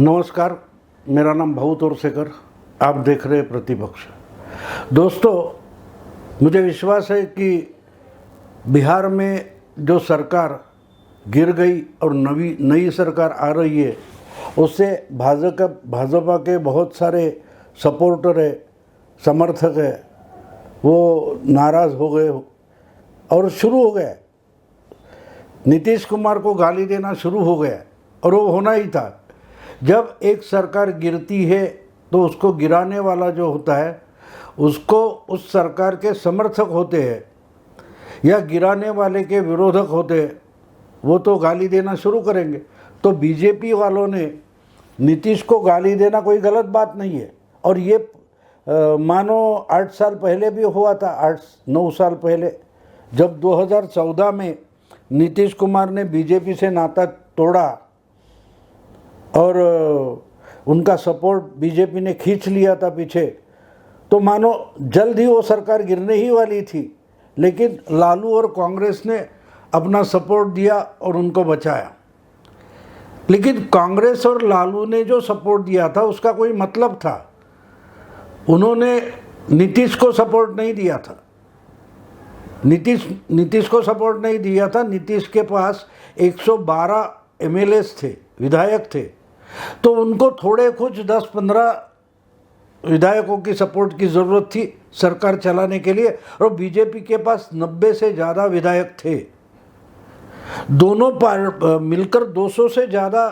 नमस्कार, मेरा नाम भाऊ तोरसेकर। आप देख रहे हैं प्रतिपक्ष। दोस्तों, मुझे विश्वास है कि बिहार में जो सरकार गिर गई और नई सरकार आ रही है, उससे भाजपा के बहुत सारे सपोर्टर है, समर्थक है, वो नाराज़ हो गए और शुरू हो गया नीतीश कुमार को गाली देना शुरू हो गया। और वो होना ही था। जब एक सरकार गिरती है तो उसको गिराने वाला जो होता है, उसको उस सरकार के समर्थक होते हैं या गिराने वाले के विरोधक होते हैं, वो तो गाली देना शुरू करेंगे। तो बीजेपी वालों ने नीतीश को गाली देना कोई गलत बात नहीं है। और ये मानो 8 साल पहले भी हुआ था, 8-9 साल पहले, जब 2014 में नीतीश कुमार ने बीजेपी से नाता तोड़ा और उनका सपोर्ट बीजेपी ने खींच लिया था पीछे, तो मानो जल्द ही वो सरकार गिरने ही वाली थी। लेकिन लालू और कांग्रेस ने अपना सपोर्ट दिया और उनको बचाया। लेकिन कांग्रेस और लालू ने जो सपोर्ट दिया था उसका कोई मतलब था। उन्होंने नीतीश को सपोर्ट नहीं दिया था। नीतीश को सपोर्ट नहीं दिया था। नीतीश के पास 112 एमएलएस थे, विधायक थे, तो उनको थोड़े कुछ 10-15 विधायकों की सपोर्ट की ज़रूरत थी सरकार चलाने के लिए। और बीजेपी के पास 90 से ज़्यादा विधायक थे। दोनों मिलकर 200 से ज़्यादा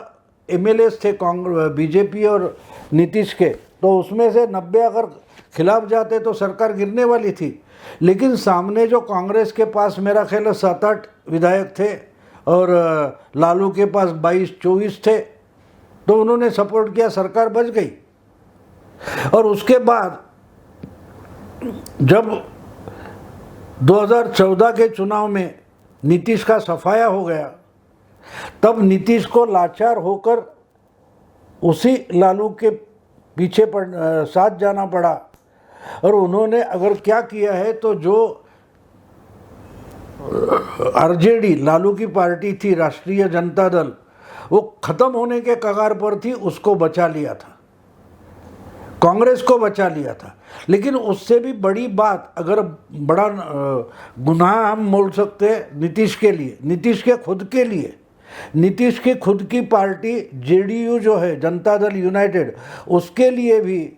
एमएलएस थे बीजेपी और नीतीश के। तो उसमें से 90 अगर खिलाफ जाते तो सरकार गिरने वाली थी। लेकिन सामने जो कांग्रेस के पास मेरा ख्याल है 7-8 विधायक थे और लालू के पास 22-24 थे, तो उन्होंने सपोर्ट किया, सरकार बच गई। और उसके बाद जब 2014 के चुनाव में नीतीश का सफाया हो गया, तब नीतीश को लाचार होकर उसी लालू के पीछे साथ जाना पड़ा। और उन्होंने अगर क्या किया है, तो जो आरजेडी लालू की पार्टी थी, राष्ट्रीय जनता दल, वो खत्म होने के कगार पर थी, उसको बचा लिया था, कांग्रेस को बचा लिया था। लेकिन उससे भी बड़ी बात, अगर बड़ा गुनाह हम बोल सकते हैं नीतीश के लिए, नीतीश के खुद के लिए, नीतीश की खुद की पार्टी जेडीयू जो है, जनता दल यूनाइटेड, उसके लिए भी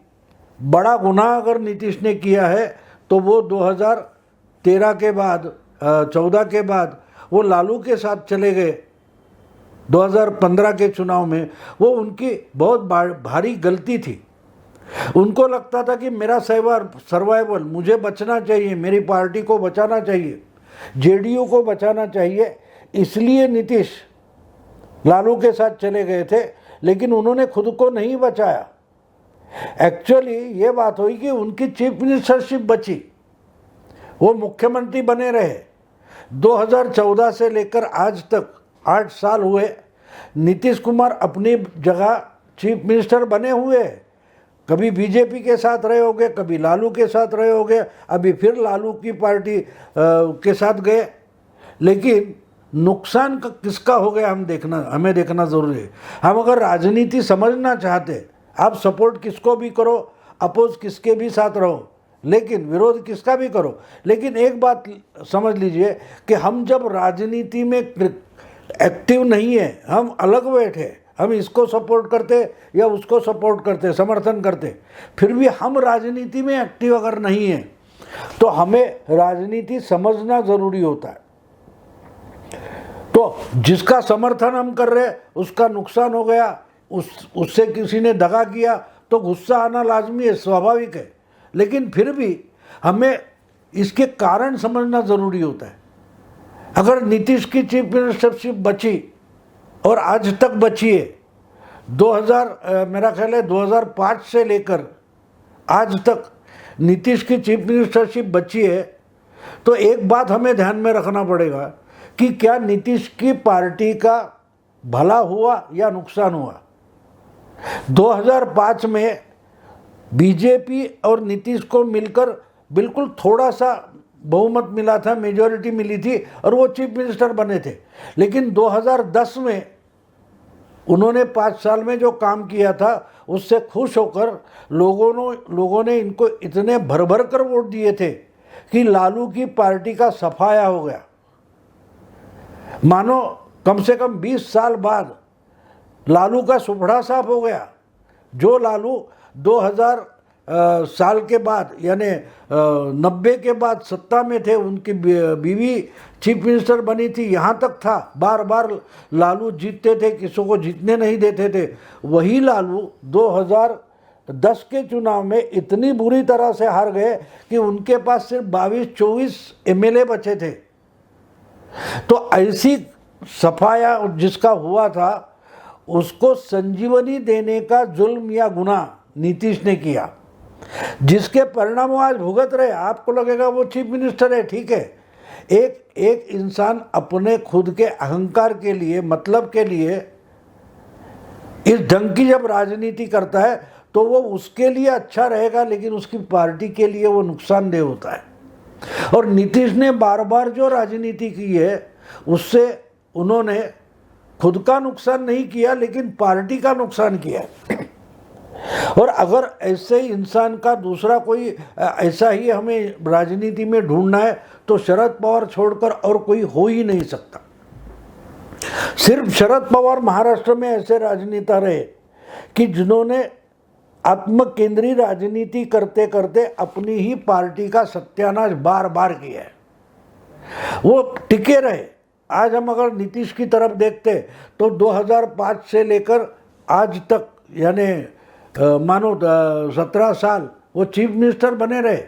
बड़ा गुनाह अगर नीतीश ने किया है, तो वो 2013 के बाद 14 के बाद वो लालू के साथ चले गए। 2015 के चुनाव में वो उनकी बहुत भारी गलती थी। उनको लगता था कि मेरा सर्वाइवल, मुझे बचना चाहिए, मेरी पार्टी को बचाना चाहिए, जेडीयू को बचाना चाहिए, इसलिए नीतीश लालू के साथ चले गए थे। लेकिन उन्होंने खुद को नहीं बचाया। एक्चुअली ये बात हुई कि उनकी चीफ मिनिस्टरशिप बची, वो मुख्यमंत्री बने रहे। 2014 से लेकर आज तक 8 साल हुए, नीतीश कुमार अपनी जगह चीफ मिनिस्टर बने हुए। कभी बीजेपी के साथ रहे होंगे, कभी लालू के साथ रहे होंगे, अभी फिर लालू की पार्टी के साथ गए। लेकिन नुकसान किसका हो गया हमें देखना ज़रूरी है। हम अगर राजनीति समझना चाहते, आप सपोर्ट किसको भी करो, अपोज किसके भी साथ रहो, लेकिन विरोध किसका भी करो, लेकिन एक बात समझ लीजिए कि हम जब राजनीति में एक्टिव नहीं है, हम अलग बैठे, हम इसको सपोर्ट करते या उसको सपोर्ट करते, समर्थन करते, फिर भी हम राजनीति में एक्टिव अगर नहीं है, तो हमें राजनीति समझना ज़रूरी होता है। तो जिसका समर्थन हम कर रहे उसका नुकसान हो गया, उससे किसी ने दगा किया, तो गुस्सा आना लाजमी है, स्वाभाविक है। लेकिन फिर भी हमें इसके कारण समझना ज़रूरी होता है। अगर नीतीश की चीफ मिनिस्टरशिप बची और आज तक बची है, मेरा ख्याल है 2005 से लेकर आज तक नीतीश की चीफ मिनिस्टरशिप बची है, तो एक बात हमें ध्यान में रखना पड़ेगा कि क्या नीतीश की पार्टी का भला हुआ या नुकसान हुआ। 2005 में बीजेपी और नीतीश को मिलकर बिल्कुल थोड़ा सा बहुमत मिला था, मेजॉरिटी मिली थी और वो चीफ मिनिस्टर बने थे। लेकिन 2010 में उन्होंने 5 साल में जो काम किया था उससे खुश होकर लोगों ने इनको इतने भर भर कर वोट दिए थे कि लालू की पार्टी का सफाया हो गया। मानो कम से कम 20 साल बाद लालू का सुपड़ा साफ हो गया। जो लालू 2000 साल के बाद यानी 90 के बाद सत्ता में थे, उनकी बीवी चीफ मिनिस्टर बनी थी, यहाँ तक था, बार बार लालू जीतते थे, किसी को जीतने नहीं देते थे। वही लालू 2010 के चुनाव में इतनी बुरी तरह से हार गए कि उनके पास सिर्फ 22-24 एमएलए बचे थे। तो ऐसी सफाया जिसका हुआ था उसको संजीवनी देने का जुल्म या गुनाह नीतीश ने किया, जिसके परिणाम वो आज भुगत रहे। आपको लगेगा वो चीफ मिनिस्टर है, ठीक है। एक इंसान अपने खुद के अहंकार के लिए, मतलब के लिए इस ढंग की जब राजनीति करता है तो वो उसके लिए अच्छा रहेगा, लेकिन उसकी पार्टी के लिए वो नुकसानदेह होता है। और नीतीश ने बार बार जो राजनीति की है उससे उन्होंने खुद का नुकसान नहीं किया, लेकिन पार्टी का नुकसान किया। और अगर ऐसे ही इंसान का दूसरा कोई ऐसा ही हमें राजनीति में ढूंढना है तो शरद पवार छोड़कर और कोई हो ही नहीं सकता। सिर्फ शरद पवार महाराष्ट्र में ऐसे राजनेता रहे कि जिन्होंने आत्मकेंद्री राजनीति करते करते अपनी ही पार्टी का सत्यानाश बार बार किया है, वो टिके रहे। आज हम अगर नीतीश की तरफ देखते तो 2005 से लेकर आज तक यानी मानो 17 साल वो चीफ मिनिस्टर बने रहे।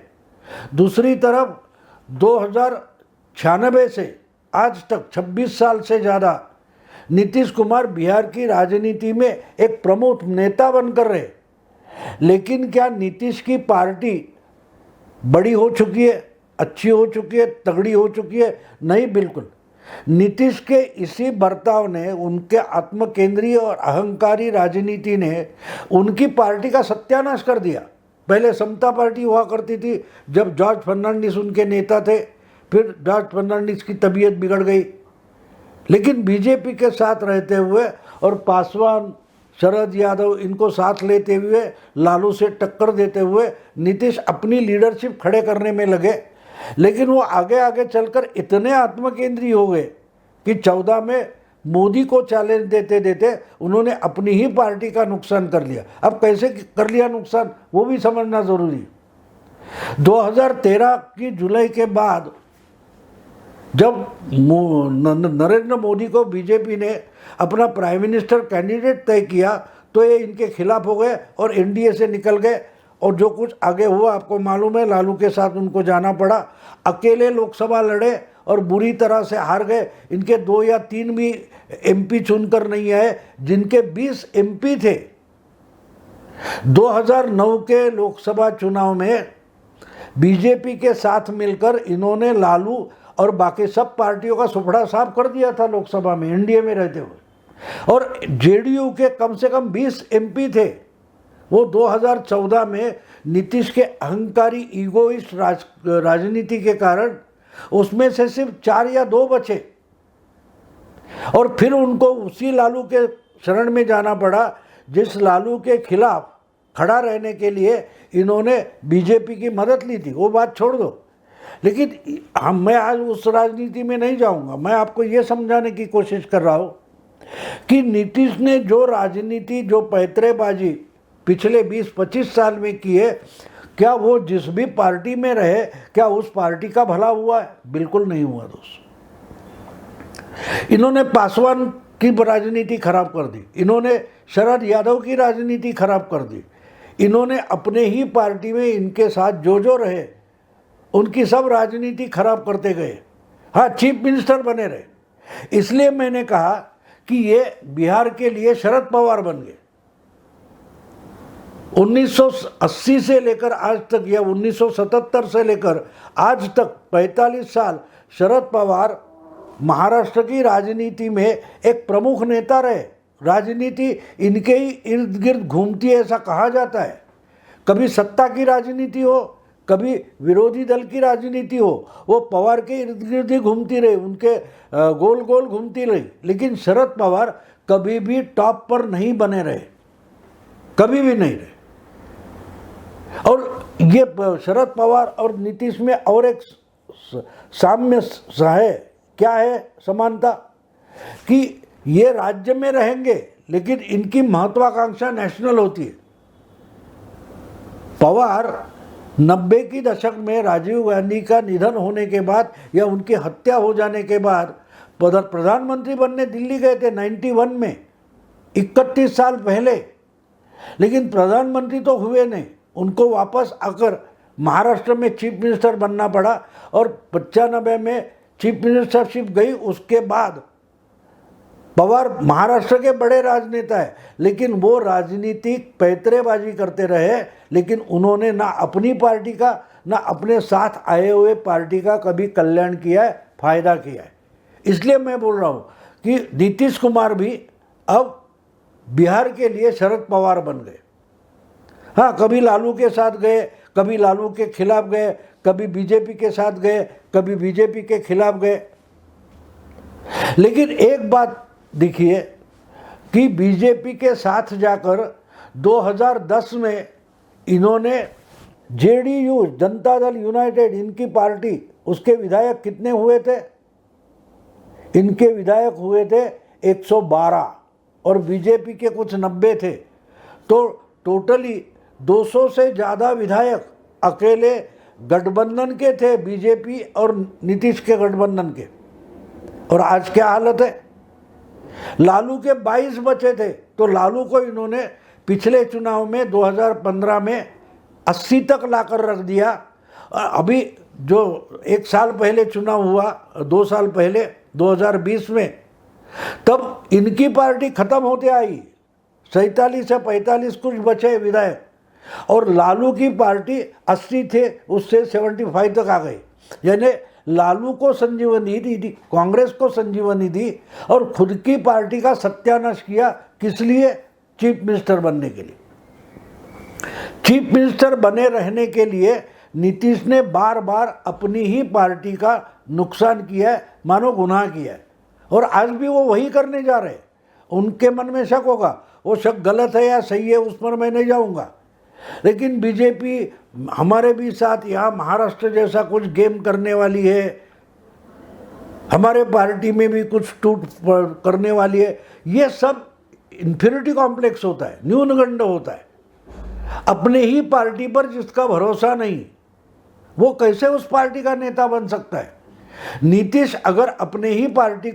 दूसरी तरफ 2096 से आज तक 26 साल से ज़्यादा नीतीश कुमार बिहार की राजनीति में एक प्रमुख नेता बनकर रहे। लेकिन क्या नीतीश की पार्टी बड़ी हो चुकी है, अच्छी हो चुकी है, तगड़ी हो चुकी है? नहीं, बिल्कुल। नीतीश के इसी बर्ताव ने, उनके आत्मकेंद्रीय और अहंकारी राजनीति ने उनकी पार्टी का सत्यानाश कर दिया। पहले समता पार्टी हुआ करती थी जब जॉर्ज फर्नांडिस उनके नेता थे, फिर जॉर्ज फर्नांडिस की तबीयत बिगड़ गई, लेकिन बीजेपी के साथ रहते हुए और पासवान, शरद यादव इनको साथ लेते हुए, लालू से टक्कर देते हुए नीतीश अपनी लीडरशिप खड़े करने में लगे। लेकिन वो आगे आगे चलकर इतने आत्मकेंद्री हो गए कि 14 में मोदी को चैलेंज देते देते उन्होंने अपनी ही पार्टी का नुकसान कर लिया। अब कैसे कर लिया नुकसान वो भी समझना जरूरी है। 2013 की जुलाई के बाद जब नरेंद्र मोदी को बीजेपी ने अपना प्राइम मिनिस्टर कैंडिडेट तय किया तो ये इनके खिलाफ हो गए और एनडीए से निकल गए। और जो कुछ आगे हुआ आपको मालूम है, लालू के साथ उनको जाना पड़ा, अकेले लोकसभा लड़े और बुरी तरह से हार गए। इनके 2 या 3 भी एमपी चुनकर नहीं आए, जिनके 20 एमपी थे। 2009 के लोकसभा चुनाव में बीजेपी के साथ मिलकर इन्होंने लालू और बाकी सब पार्टियों का सुपड़ा साफ कर दिया था लोकसभा में, एनडीए में रहते हुए। और जेडीयू के कम से कम 20 एमपी थे। वो 2014 में नीतीश के अहंकारी ईगोइस्ट राजनीति के कारण उसमें से सिर्फ 4 या 2 बचे और फिर उनको उसी लालू के शरण में जाना पड़ा जिस लालू के खिलाफ खड़ा रहने के लिए इन्होंने बीजेपी की मदद ली थी। वो बात छोड़ दो, लेकिन मैं आज उस राजनीति में नहीं जाऊंगा। मैं आपको ये समझाने की कोशिश कर रहा हूँ कि नीतीश ने जो राजनीति, जो पैतरेबाजी पिछले 20-25 साल में की है, क्या वो जिस भी पार्टी में रहे क्या उस पार्टी का भला हुआ है? बिल्कुल नहीं हुआ दोस्त। इन्होंने पासवान की राजनीति खराब कर दी, इन्होंने शरद यादव की राजनीति खराब कर दी, इन्होंने अपने ही पार्टी में इनके साथ जो रहे उनकी सब राजनीति खराब करते गए। हाँ, चीफ मिनिस्टर बने रहे। इसलिए मैंने कहा कि ये बिहार के लिए शरद पवार बन गए। 1980 से लेकर आज तक या 1977 से लेकर आज तक 45 साल शरद पवार महाराष्ट्र की राजनीति में एक प्रमुख नेता रहे। राजनीति इनके ही इर्द गिर्द घूमती है ऐसा कहा जाता है। कभी सत्ता की राजनीति हो, कभी विरोधी दल की राजनीति हो, वो पवार के इर्द गिर्द ही घूमती रही, उनके गोल गोल घूमती रही। लेकिन शरद पवार कभी भी टॉप पर नहीं बने रहे, कभी भी नहीं रहे। और ये शरद पवार और नीतीश में और एक साम्य है, क्या है समानता, कि ये राज्य में रहेंगे लेकिन इनकी महत्वाकांक्षा नेशनल होती है। पवार 90 की दशक में राजीव गांधी का निधन होने के बाद या उनकी हत्या हो जाने के बाद प्रधानमंत्री बनने दिल्ली गए थे 91 में, 31 साल पहले, लेकिन प्रधानमंत्री तो हुए नहीं। उनको वापस आकर महाराष्ट्र में चीफ मिनिस्टर बनना पड़ा और 95 में चीफ मिनिस्टरशिप गई। उसके बाद पवार महाराष्ट्र के बड़े राजनेता है, लेकिन वो राजनीतिक पैतरेबाजी करते रहे, लेकिन उन्होंने ना अपनी पार्टी का ना अपने साथ आए हुए पार्टी का कभी कल्याण किया है, फायदा किया है। इसलिए मैं बोल रहा हूँ कि नीतीश कुमार भी अब बिहार के लिए शरद पवार बन गए। हाँ, कभी लालू के साथ गए, कभी लालू के खिलाफ गए, कभी बीजेपी के साथ गए, कभी बीजेपी के खिलाफ गए। लेकिन एक बात देखिए कि बीजेपी के साथ जाकर 2010 में इन्होंने जेडीयू, जनता दल यूनाइटेड, इनकी पार्टी, उसके विधायक कितने हुए थे? इनके विधायक हुए थे 112 और बीजेपी के कुछ 90 थे। तो टोटली 200 से ज़्यादा विधायक अकेले गठबंधन के थे, बीजेपी और नीतीश के गठबंधन के। और आज क्या हालत है? लालू के 22 बचे थे, तो लालू को इन्होंने पिछले चुनाव में 2015 में 80 तक लाकर रख दिया। अभी जो एक साल पहले चुनाव हुआ, 2 साल पहले 2020 में, तब इनकी पार्टी खत्म होते आई, 47 से 45 कुछ बचे विधायक, और लालू की पार्टी 80 थे, उससे 75 तक आ गई। यानी लालू को संजीवनी दी, कांग्रेस को संजीवनी दी और खुद की पार्टी का सत्यानाश किया। किस लिए? चीफ मिनिस्टर बनने के लिए। चीफ मिनिस्टर बने रहने के लिए नीतीश ने बार बार अपनी ही पार्टी का नुकसान किया है, मानो गुनाह किया है, और आज भी वो वही करने जा रहे हैं। उनके मन में शक होगा, वो शक गलत है या सही है उस पर मैं नहीं जाऊंगा, लेकिन बीजेपी हमारे भी साथ यहाँ महाराष्ट्र जैसा कुछ गेम करने वाली है, हमारे पार्टी में भी कुछ टूट करने वाली है। ये सब इन्फीरियरिटी कॉम्प्लेक्स होता है, न्यूनगंड होता है। अपने ही पार्टी पर जिसका भरोसा नहीं, वो कैसे उस पार्टी का नेता बन सकता है? नीतीश अगर अपने ही पार्टी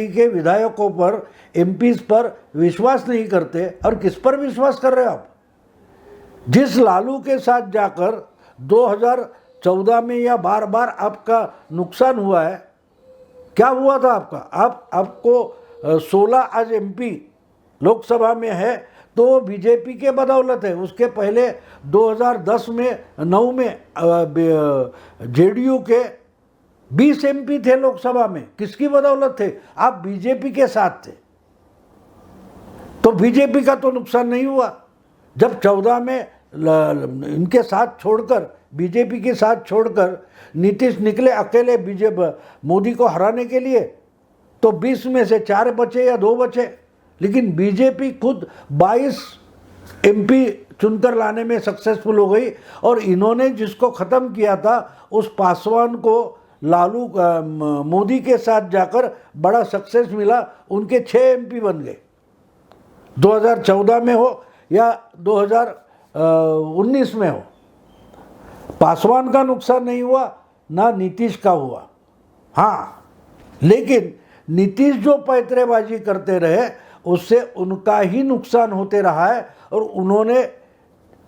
के विधायकों पर, एमपीज पर विश्वास नहीं करते, और किस पर विश्वास कर रहे हो आप? जिस लालू के साथ जाकर 2014 में या बार बार आपका नुकसान हुआ है, क्या हुआ था आपका? आपको 16 आज एमपी लोकसभा में है, तो वो बीजेपी के बदौलत है। उसके पहले 2010 में 9 में जेडीयू के 20 एमपी थे लोकसभा में। किसकी बदौलत थे? आप बीजेपी के साथ थे, तो बीजेपी का तो नुकसान नहीं हुआ। जब 14 में इनके साथ छोड़कर, बीजेपी के साथ छोड़कर नीतीश निकले अकेले मोदी को हराने के लिए, तो 20 में से 4 बचे या 2 बचे, लेकिन बीजेपी खुद 22 एमपी चुनकर लाने में सक्सेसफुल हो गई। और इन्होंने जिसको ख़त्म किया था, उस पासवान को लालू मोदी के साथ जाकर बड़ा सक्सेस मिला, उनके 6 एमपी बन गए। 2014 में हो या 2019 में हो, पासवान का नुकसान नहीं हुआ, ना नीतीश का हुआ। हाँ, लेकिन नीतीश जो पैतरेबाजी करते रहे, उससे उनका ही नुकसान होते रहा है। और उन्होंने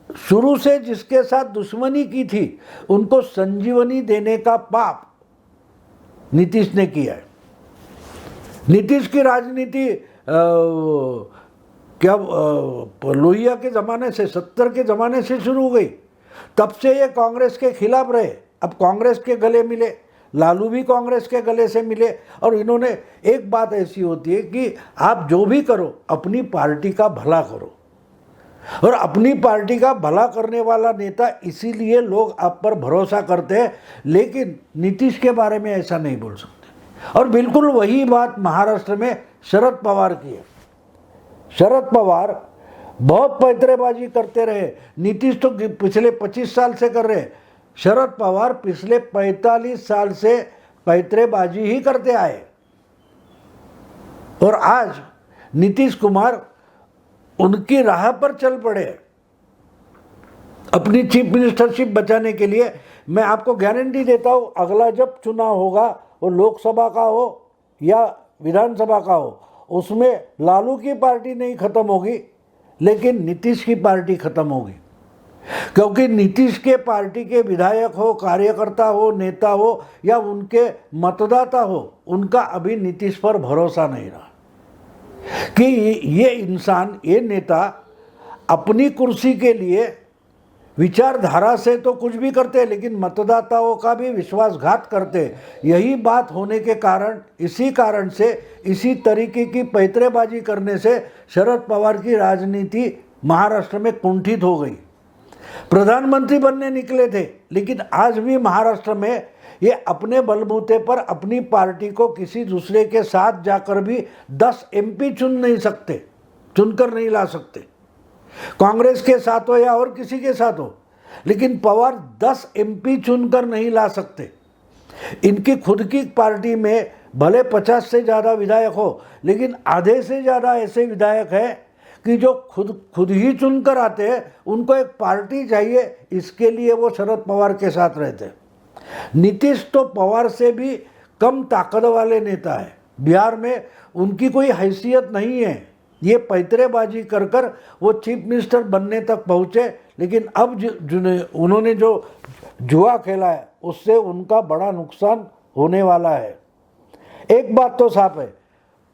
शुरू से जिसके साथ दुश्मनी की थी, उनको संजीवनी देने का पाप नीतीश ने किया है। नीतीश की राजनीति क्या लोहिया के ज़माने से, 70 के ज़माने से शुरू हो गई। तब से ये कांग्रेस के खिलाफ रहे, अब कांग्रेस के गले मिले, लालू भी कांग्रेस के गले से मिले। और इन्होंने, एक बात ऐसी होती है कि आप जो भी करो अपनी पार्टी का भला करो, और अपनी पार्टी का भला करने वाला नेता, इसीलिए लोग आप पर भरोसा करते हैं। लेकिन नीतीश के बारे में ऐसा नहीं बोल सकते। और बिल्कुल वही बात महाराष्ट्र में शरद पवार की है। शरद पवार बहुत पैतरेबाजी करते रहे, नीतीश तो पिछले 25 साल से कर रहे, शरद पवार पिछले 45 साल से पैतरेबाजी ही करते आए। और आज नीतीश कुमार उनकी राह पर चल पड़े अपनी चीफ मिनिस्टरशिप बचाने के लिए। मैं आपको गारंटी देता हूं, अगला जब चुनाव होगा, वो लोकसभा का हो या विधानसभा का हो, उसमें लालू की पार्टी नहीं खत्म होगी, लेकिन नीतीश की पार्टी खत्म होगी। क्योंकि नीतीश के पार्टी के विधायक हो, कार्यकर्ता हो, नेता हो या उनके मतदाता हो, उनका अभी नीतीश पर भरोसा नहीं रहा कि ये इंसान, ये नेता अपनी कुर्सी के लिए विचारधारा से तो कुछ भी करते, लेकिन मतदाताओं का भी विश्वासघात करते। यही बात होने के कारण, इसी कारण से, इसी तरीके की पैतरेबाजी करने से शरद पवार की राजनीति महाराष्ट्र में कुंठित हो गई। प्रधानमंत्री बनने निकले थे, लेकिन आज भी महाराष्ट्र में ये अपने बलबूते पर अपनी पार्टी को किसी दूसरे के साथ जाकर भी 10 MP चुनकर नहीं ला सकते, कांग्रेस के साथ हो या और किसी के साथ हो, लेकिन पवार 10 MP चुनकर नहीं ला सकते। इनकी खुद की पार्टी में भले 50 से ज़्यादा विधायक हो, लेकिन आधे से ज़्यादा ऐसे विधायक हैं कि जो खुद ही चुनकर आते हैं, उनको एक पार्टी चाहिए, इसके लिए वो शरद पवार के साथ रहते हैं। नीतीश तो पवार से भी कम ताकत वाले नेता है, बिहार में उनकी कोई हैसियत नहीं है। ये पैतरेबाजी कर कर वो चीफ मिनिस्टर बनने तक पहुँचे, लेकिन अब उन्होंने जो जुआ खेला है उससे उनका बड़ा नुकसान होने वाला है। एक बात तो साफ है,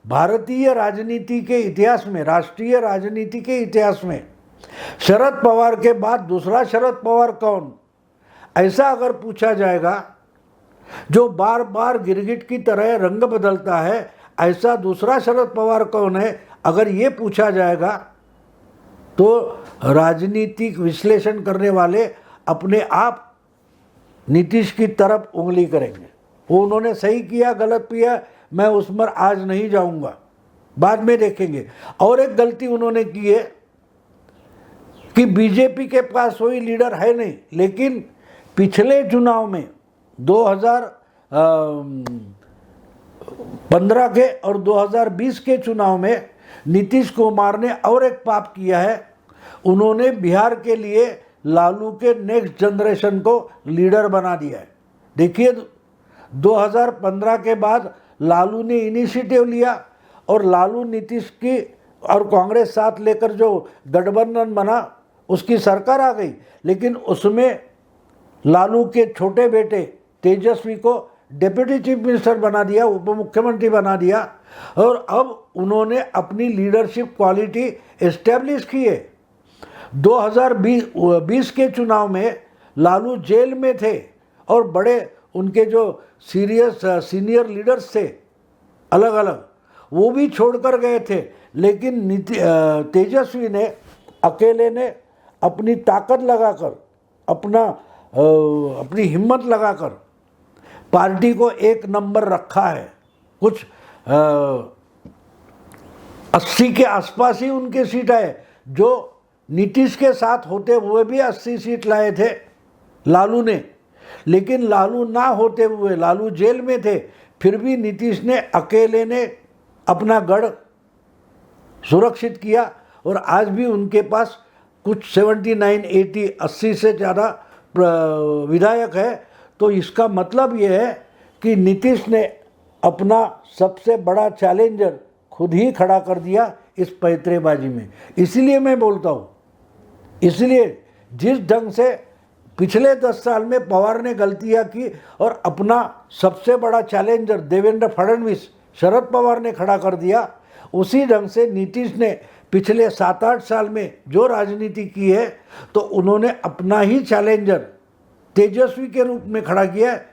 भारतीय राजनीति के इतिहास में, राष्ट्रीय राजनीति के इतिहास में शरद पवार के बाद दूसरा शरद पवार कौन, ऐसा अगर पूछा जाएगा, जो बार बार गिरगिट की तरह रंग बदलता है, ऐसा दूसरा शरद पवार कौन है, अगर ये पूछा जाएगा तो राजनीतिक विश्लेषण करने वाले अपने आप नीतीश की तरफ उंगली करेंगे। वो उन्होंने सही किया, गलत किया, मैं उस पर आज नहीं जाऊंगा, बाद में देखेंगे। और एक गलती उन्होंने की है कि बीजेपी के पास कोई लीडर है नहीं, लेकिन पिछले चुनाव में 2015 के और 2020 के चुनाव में नीतीश कुमार ने और एक पाप किया है, उन्होंने बिहार के लिए लालू के नेक्स्ट जनरेशन को लीडर बना दिया है। देखिए, 2015 के बाद लालू ने इनिशिएटिव लिया और लालू नीतीश की और कांग्रेस साथ लेकर जो गठबंधन बना, उसकी सरकार आ गई, लेकिन उसमें लालू के छोटे बेटे तेजस्वी को डिप्टी चीफ मिनिस्टर बना दिया, उप मुख्यमंत्री बना दिया, और अब उन्होंने अपनी लीडरशिप क्वालिटी एस्टेब्लिश की है। 2020 के चुनाव में लालू जेल में थे और बड़े उनके जो सीनियर लीडर्स थे अलग अलग, वो भी छोड़कर गए थे, लेकिन तेजस्वी ने अकेले ने अपनी ताकत लगाकर, अपनी हिम्मत लगाकर पार्टी को एक नंबर रखा है। कुछ 80 के आसपास ही उनके सीट आए, जो नीतीश के साथ होते हुए भी 80 सीट लाए थे लालू ने, लेकिन लालू ना होते हुए, लालू जेल में थे, फिर भी नीतीश ने अकेले ने अपना गढ़ सुरक्षित किया और आज भी उनके पास कुछ 79, 80 से ज़्यादा विधायक है। तो इसका मतलब ये है कि नीतीश ने अपना सबसे बड़ा चैलेंजर खुद ही खड़ा कर दिया इस पैतरेबाजी में। इसलिए मैं बोलता हूँ, इसलिए जिस ढंग से पिछले 10 साल में पवार ने गलतियाँ की और अपना सबसे बड़ा चैलेंजर देवेंद्र फडणवीस शरद पवार ने खड़ा कर दिया, उसी ढंग से नीतीश ने पिछले 7-8 साल में जो राजनीति की है, तो उन्होंने अपना ही चैलेंजर तेजस्वी के रूप में खड़ा किया है।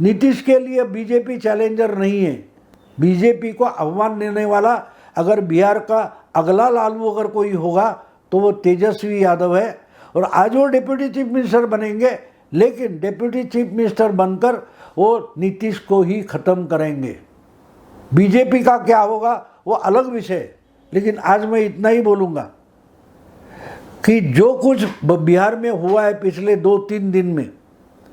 नीतीश के लिए बीजेपी चैलेंजर नहीं है। बीजेपी को आह्वान देने वाला अगर बिहार का अगला लालू अगर कोई होगा तो वो तेजस्वी यादव है, और आज वो डिप्टी चीफ मिनिस्टर बनेंगे, लेकिन डिप्टी चीफ मिनिस्टर बनकर वो नीतीश को ही ख़त्म करेंगे। बीजेपी का क्या होगा वो अलग विषय है। लेकिन आज मैं इतना ही बोलूँगा कि जो कुछ बिहार में हुआ है पिछले 2-3 दिन में,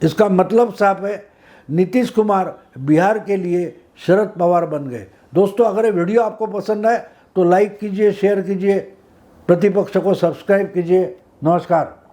इसका मतलब साफ है, नीतीश कुमार बिहार के लिए शरद पवार बन गए। दोस्तों, अगर ये वीडियो आपको पसंद आए तो लाइक कीजिए, शेयर कीजिए, प्रतिपक्ष को सब्सक्राइब कीजिए। नमस्कार।